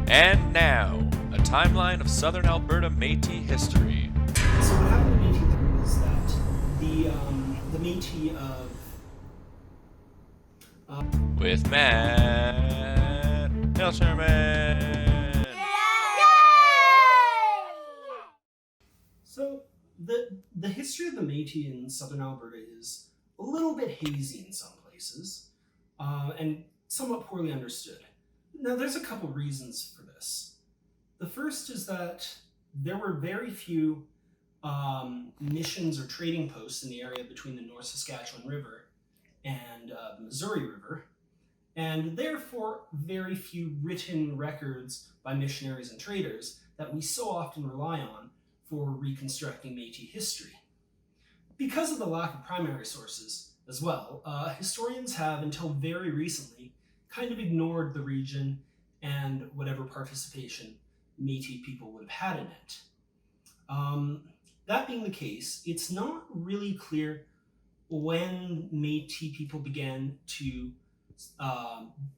And now, a timeline of Southern Alberta Métis history. So what happened in 1830 was that the Métis of With Matt Hiltermann. so the history of the Métis in Southern Alberta is a little bit hazy in some places, and somewhat poorly understood. Now, there's a couple reasons for this. The first is that there were very few missions or trading posts in the area between the North Saskatchewan River and the Missouri River, and therefore very few written records by missionaries and traders that we so often rely on for reconstructing Métis history. Because of the lack of primary sources as well, historians have, until very recently, kind of ignored the region and whatever participation Métis people would have had in it. That being the case, it's not really clear when Métis people began to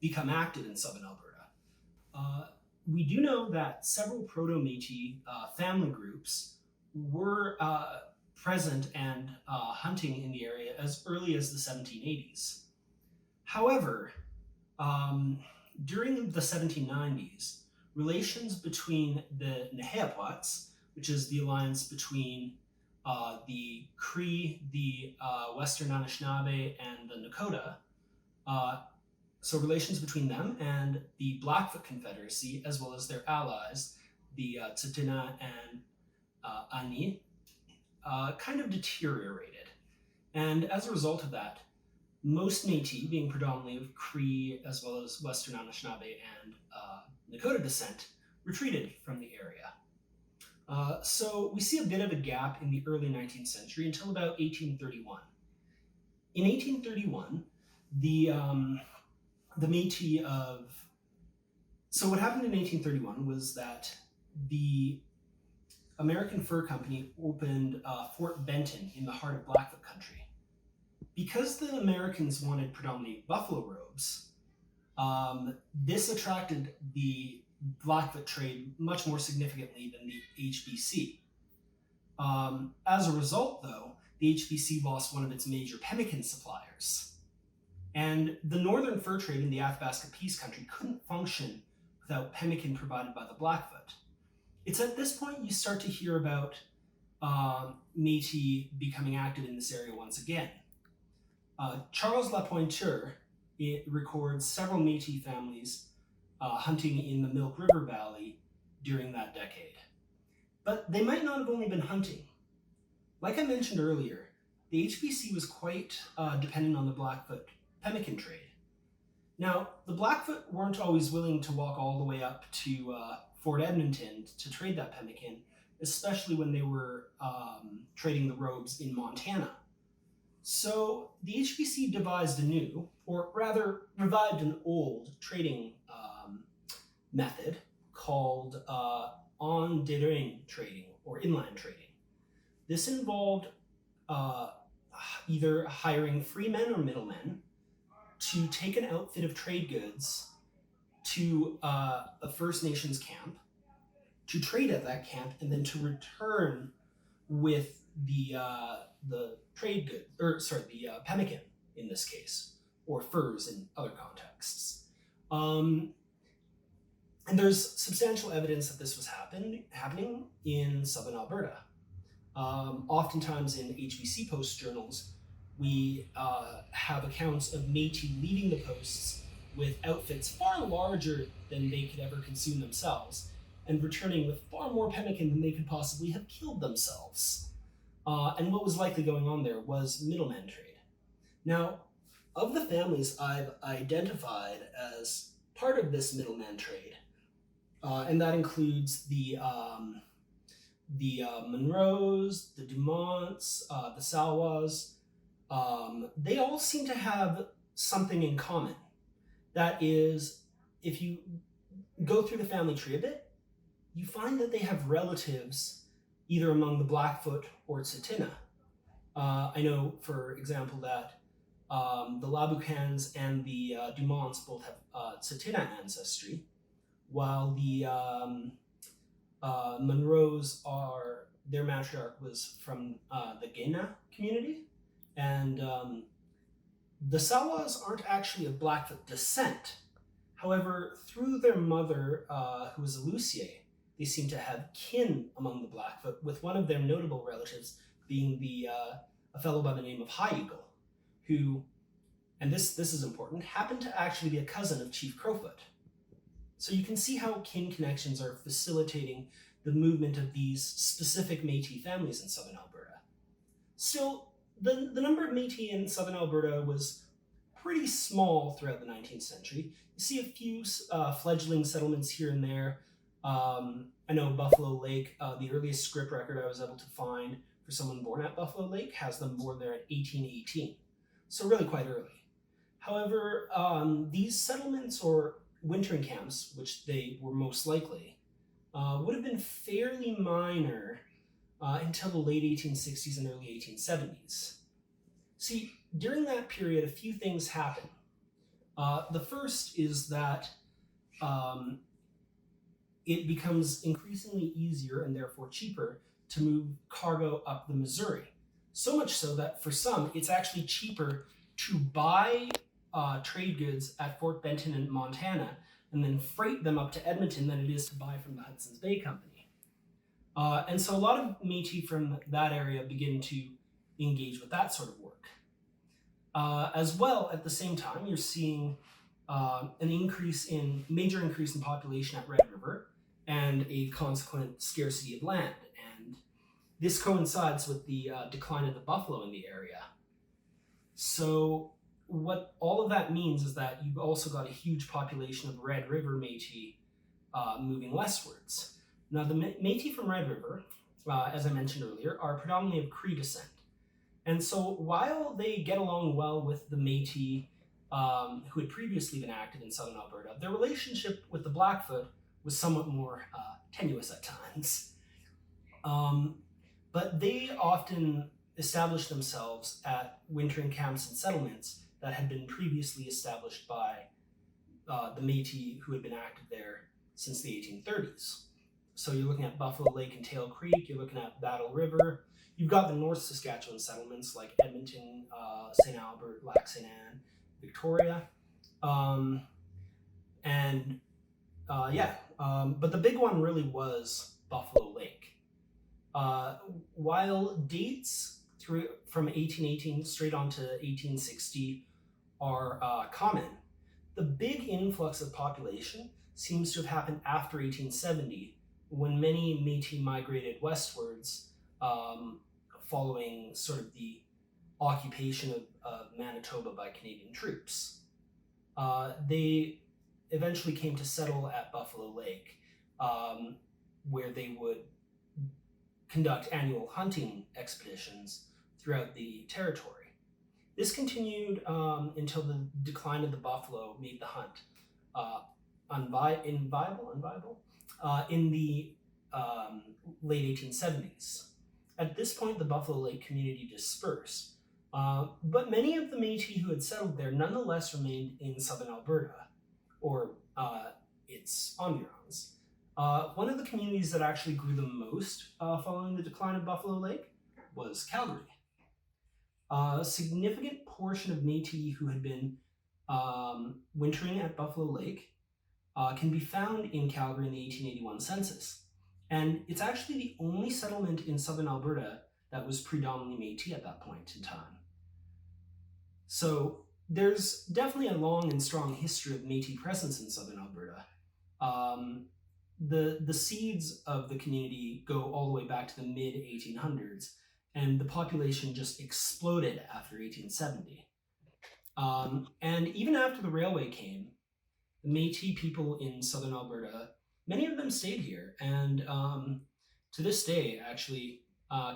become active in Southern Alberta. We do know that several Proto-Métis family groups were present and hunting in the area as early as the 1780s. However, during the 1790s, relations between the Naheapots, which is the alliance between the Cree, the Western Anishinaabe, and the Nakota, so relations between them and the Blackfoot Confederacy, as well as their allies, the Tsuut'ina and Ani, kind of deteriorated. And as a result of that, most Métis, being predominantly of Cree as well as Western Anishinaabe and Nakota descent, retreated from the area. So we see a bit of a gap in the early 19th century until about 1831. In 1831, the Métis of... So what happened in 1831 was that the American Fur Company opened Fort Benton in the heart of Blackfoot country. Because the Americans wanted predominantly buffalo robes, this attracted the Blackfoot trade much more significantly than the HBC. As a result, though, the HBC lost one of its major pemmican suppliers. And the northern fur trade in the Athabasca Peace Country couldn't function without pemmican provided by the Blackfoot. It's at this point you start to hear about Métis becoming active in this area once again. Charles Lapointure records several Métis families hunting in the Milk River Valley during that decade. But they might not have only been hunting. Like I mentioned earlier, the HBC was quite dependent on the Blackfoot pemmican trade. Now, the Blackfoot weren't always willing to walk all the way up to Fort Edmonton to trade that pemmican, especially when they were trading the robes in Montana. So the HBC devised a new, or rather revived an old trading method called en déduin trading, or inland trading. This involved either hiring free men or middlemen to take an outfit of trade goods to a First Nations camp, to trade at that camp, and then to return with the trade good, the pemmican in this case, or furs in other contexts. And there's substantial evidence that this was happening in Southern Alberta. Oftentimes in HBC post journals, we have accounts of Métis leaving the posts with outfits far larger than they could ever consume themselves, and returning with far more pemmican than they could possibly have killed themselves. And what was likely going on there was middleman trade. Now, of the families I've identified as part of this middleman trade, and that includes the Monroes, the Dumonts, the Salwas, they all seem to have something in common. That is, if you go through the family tree a bit, you find that they have relatives either among the Blackfoot or Tsuut'ina. I know, for example, that the Laboucans and the Dumonts both have Tsuut'ina ancestry, while the Monroes their matriarch was from the Guéna community, and the Sawas aren't actually of Blackfoot descent. However, through their mother, who was a Lucier, they seem to have kin among the Blackfoot, with one of their notable relatives being a fellow by the name of High Eagle, who, and this is important, happened to actually be a cousin of Chief Crowfoot. So you can see how kin connections are facilitating the movement of these specific Métis families in Southern Alberta. Still, the number of Métis in Southern Alberta was pretty small throughout the 19th century. You see a few fledgling settlements here and there. I know Buffalo Lake, the earliest script record I was able to find for someone born at Buffalo Lake has them born there in 1818. So really quite early. However, these settlements or wintering camps, which they were most likely, would have been fairly minor until the late 1860s and early 1870s. See, during that period, a few things happen. The first is that it becomes increasingly easier and therefore cheaper to move cargo up the Missouri. So much so that for some, it's actually cheaper to buy trade goods at Fort Benton in Montana and then freight them up to Edmonton than it is to buy from the Hudson's Bay Company. And so a lot of Métis from that area begin to engage with that sort of work. As well, at the same time, you're seeing an major increase in population at Red River and a consequent scarcity of land. And this coincides with the decline of the buffalo in the area. So what all of that means is that you've also got a huge population of Red River Métis moving westwards. Now, the Métis from Red River, as I mentioned earlier, are predominantly of Cree descent. And so while they get along well with the Métis who had previously been active in Southern Alberta, their relationship with the Blackfoot was somewhat more tenuous at times. But they often established themselves at wintering camps and settlements that had been previously established by the Métis who had been active there since the 1830s. So you're looking at Buffalo Lake and Tail Creek, you're looking at Battle River, you've got the North Saskatchewan settlements like Edmonton, St. Albert, Lac St. Anne, Victoria. But the big one really was Buffalo Lake. While dates from 1818 straight on to 1860 are common, the big influx of population seems to have happened after 1870, when many Métis migrated westwards following sort of the occupation of Manitoba by Canadian troops. They eventually came to settle at Buffalo Lake, where they would conduct annual hunting expeditions throughout the territory. This continued until the decline of the buffalo made the hunt unviable in the late 1870s. At this point, the Buffalo Lake community dispersed, but many of the Métis who had settled there nonetheless remained in Southern Alberta, or its environs. One of the communities that actually grew the most following the decline of Buffalo Lake was Calgary. A significant portion of Métis who had been wintering at Buffalo Lake can be found in Calgary in the 1881 census. And it's actually the only settlement in Southern Alberta that was predominantly Métis at that point in time. So there's definitely a long and strong history of Métis presence in Southern Alberta. The seeds of the community go all the way back to the mid-1800s, and the population just exploded after 1870. And even after the railway came, the Métis people in Southern Alberta, many of them stayed here, and to this day, actually,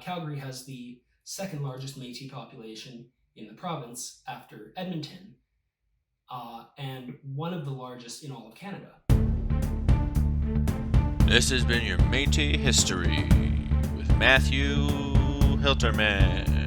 Calgary has the second largest Métis population in the province after Edmonton, and one of the largest in all of Canada. This has been your Métis History with Matthew Hiltermann.